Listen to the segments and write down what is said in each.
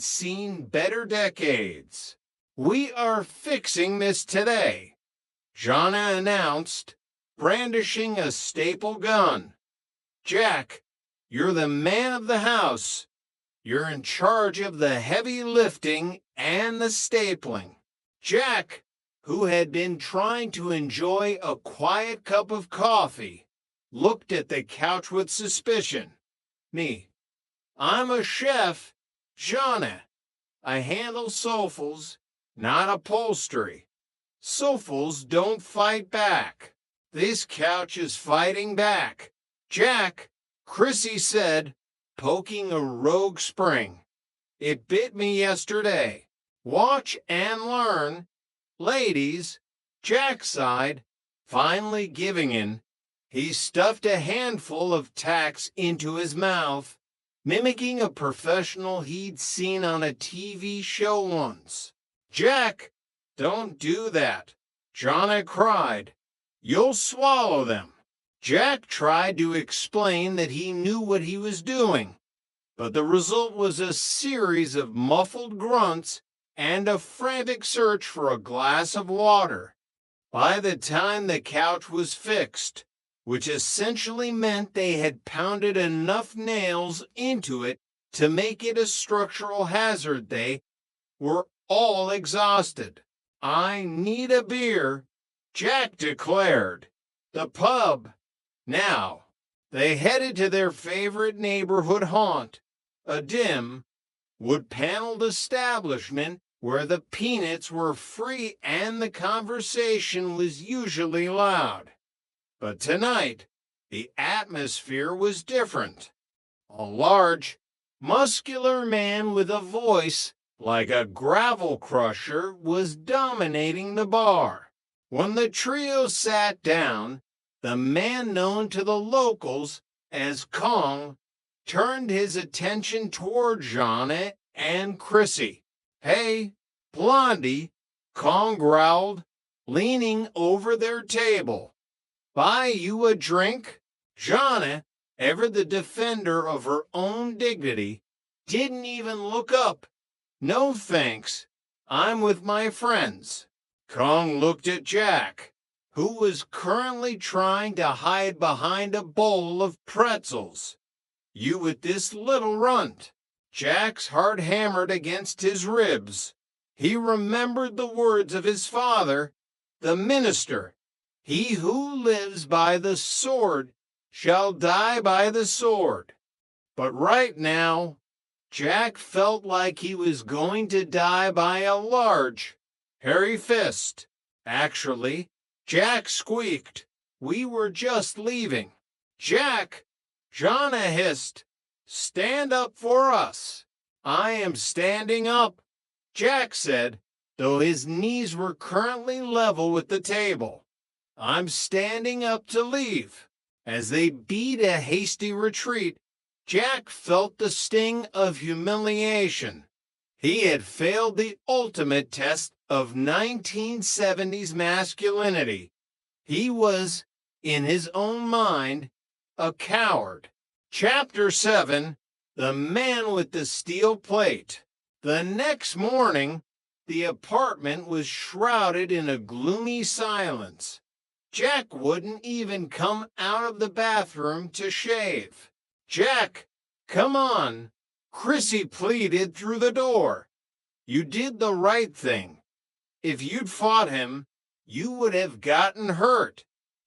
Seen better decades. We are fixing this today, Jana announced, brandishing a staple gun. Jack, you're the man of the house. You're in charge of the heavy lifting and the stapling. Jack, who had been trying to enjoy a quiet cup of coffee, looked at the couch with suspicion. Me. I'm a chef, Jana. I handle sofas, not upholstery. Sofas don't fight back. This couch is fighting back. Jack, Chrissy said, poking a rogue spring. It bit me yesterday. Watch and learn. Ladies, Jack sighed, finally giving in. He stuffed a handful of tacks into his mouth, mimicking a professional he'd seen on a TV show once. Jack, don't do that, Jana cried. You'll swallow them. Jack tried to explain that he knew what he was doing, but the result was a series of muffled grunts and a frantic search for a glass of water. By the time the couch was fixed, which essentially meant they had pounded enough nails into it to make it a structural hazard, they were all exhausted. I need a beer, Jack declared. The pub. Now, they headed to their favorite neighborhood haunt, a dim, wood-paneled establishment where the peanuts were free and the conversation was usually loud. But tonight, the atmosphere was different. A large, muscular man with a voice like a gravel crusher was dominating the bar. When the trio sat down, the man known to the locals as Kong turned his attention toward Jana and Chrissy. Hey, Blondie, Kong growled, leaning over their table. Buy you a drink? Jana, ever the defender of her own dignity, didn't even look up. No thanks, I'm with my friends. Kong looked at Jack, who was currently trying to hide behind a bowl of pretzels. You with this little runt. Jack's heart hammered against his ribs. He remembered the words of his father, the minister. He who lives by the sword shall die by the sword. But right now, Jack felt like he was going to die by a large, hairy fist. Actually, Jack squeaked. We were just leaving. Jack, Jana hissed. Stand up for us. I am standing up, Jack said, though his knees were currently level with the table. I'm standing up to leave. As they beat a hasty retreat, Jack felt the sting of humiliation. He had failed the ultimate test of 1970s masculinity. He was, in his own mind, a coward. Chapter 7, The Man with the Steel Plate. The next morning, the apartment was shrouded in a gloomy silence. Jack wouldn't even come out of the bathroom to shave. Jack, come on, Chrissy pleaded through the door. You did the right thing. If you'd fought him, you would have gotten hurt,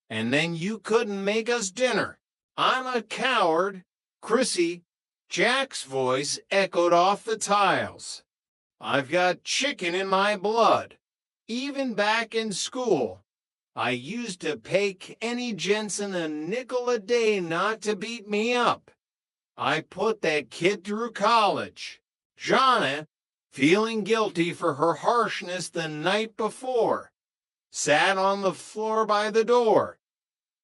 and then you couldn't make us dinner. I'm a coward, Chrissy. Jack's voice echoed off the tiles. I've got chicken in my blood. Even back in school, I used to pay Kenny Jensen a nickel a day not to beat me up. I put that kid through college. Jana, feeling guilty for her harshness the night before, sat on the floor by the door.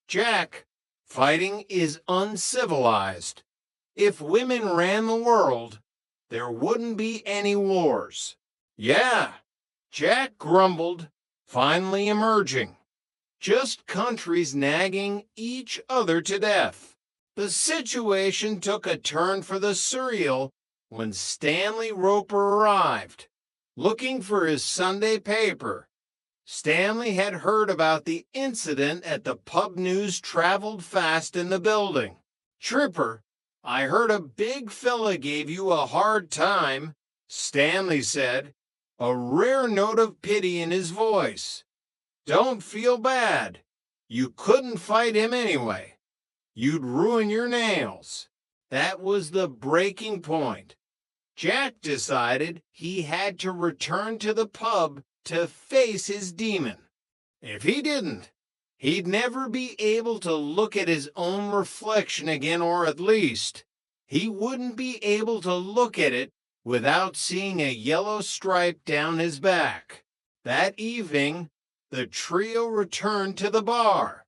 Jack, fighting is uncivilized. If women ran the world, there wouldn't be any wars. Yeah, Jack grumbled, finally emerging. Just countries nagging each other to death. The situation took a turn for the surreal when Stanley Roper arrived, looking for his Sunday paper. Stanley had heard about the incident at the pub. News traveled fast in the building. "Tripper, I heard a big fella gave you a hard time," Stanley said, a rare note of pity in his voice. "Don't feel bad. You couldn't fight him anyway. You'd ruin your nails." That was the breaking point. Jack decided he had to return to the pub to face his demon. If he didn't, he'd never be able to look at his own reflection again, or at least, he wouldn't be able to look at it without seeing a yellow stripe down his back. That evening, the trio returned to the bar.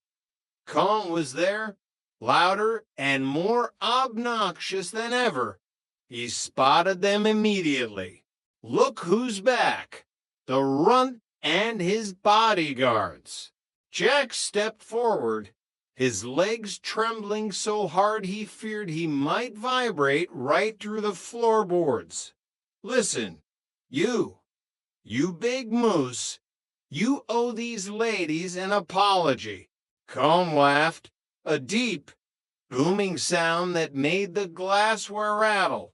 Kong was there, louder and more obnoxious than ever. He spotted them immediately. Look who's back! The Runt and his bodyguards. Jack stepped forward, his legs trembling so hard he feared he might vibrate right through the floorboards. "Listen, you big moose, you owe these ladies an apology." Kong laughed, a deep, booming sound that made the glassware rattle.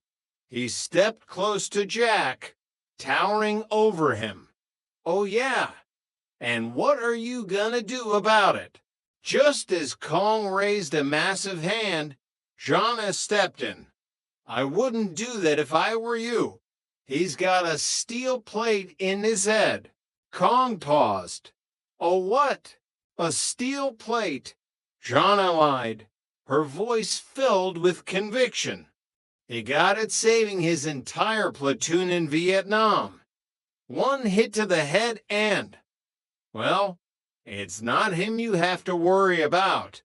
He stepped close to Jack, towering over him. "Oh yeah, and what are you gonna do about it?" Just as Kong raised a massive hand, Jonna stepped in. "I wouldn't do that if I were you. He's got a steel plate in his head." Kong paused. "Oh what? A steel plate?" Jonna lied, her voice filled with conviction. "He got it saving his entire platoon in Vietnam. One hit to the head and, well, it's not him you have to worry about.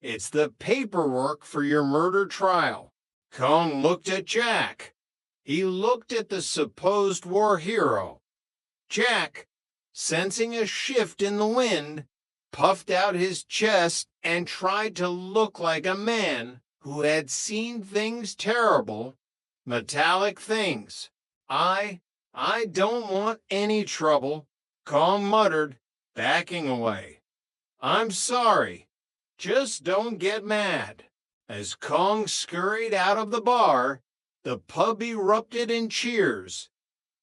It's the paperwork for your murder trial." Kong looked at Jack. He looked at the supposed war hero. Jack, sensing a shift in the wind, puffed out his chest and tried to look like a man who had seen things terrible, metallic things. I don't want any trouble," Kong muttered, backing away. "I'm sorry. Just don't get mad." As Kong scurried out of the bar, the pub erupted in cheers.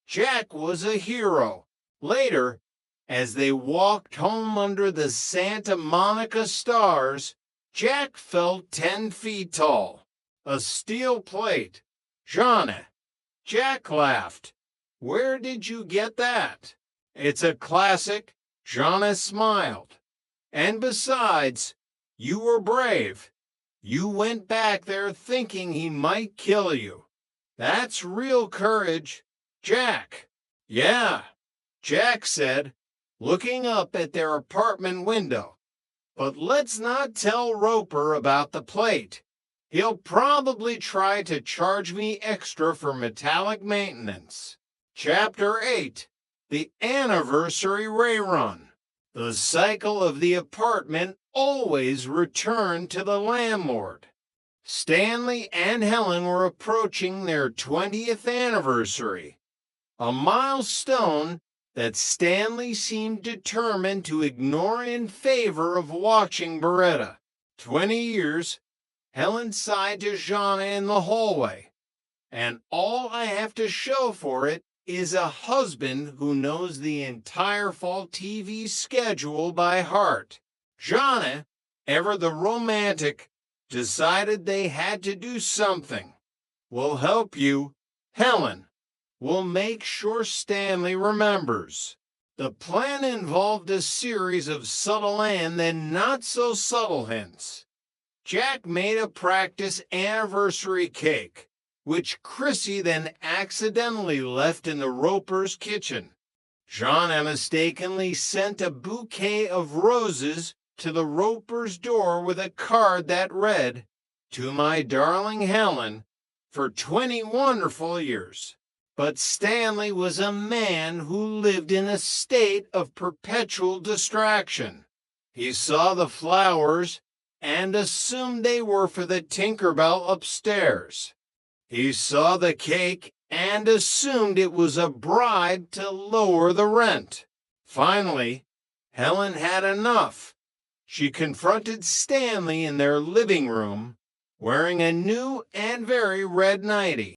Jack was a hero. Later, as they walked home under the Santa Monica stars, Jack felt 10 feet tall. A steel plate. "Jonna." Jack laughed. "Where did you get that?" "It's a classic." Jonna smiled. "And besides, you were brave. You went back there thinking he might kill you. That's real courage." "Jack." "Yeah," Jack said, looking up at their apartment window. "But let's not tell Roper about the plate. He'll probably try to charge me extra for metallic maintenance." Chapter 8. The Anniversary Rerun. The cycle of the apartment always returned to the landlord. Stanley and Helen were approaching their 20th anniversary, a milestone that Stanley seemed determined to ignore in favor of watching Beretta. 20 years, Helen sighed to Jonna in the hallway. "And all I have to show for it is a husband who knows the entire fall TV schedule by heart." Jonna, ever the romantic, decided they had to do something. "We'll help you, Helen. We'll make sure Stanley remembers." The plan involved a series of subtle and then not so subtle hints. Jack made a practice anniversary cake, which Chrissy then accidentally left in the Roper's kitchen. Jonna mistakenly sent a bouquet of roses to the Roper's door with a card that read, "To my darling Helen, for 20 wonderful years." But Stanley was a man who lived in a state of perpetual distraction. He saw the flowers and assumed they were for the Tinkerbell upstairs. He saw the cake and assumed it was a bribe to lower the rent. Finally, Helen had enough. She confronted Stanley in their living room, wearing a new and very red nightie.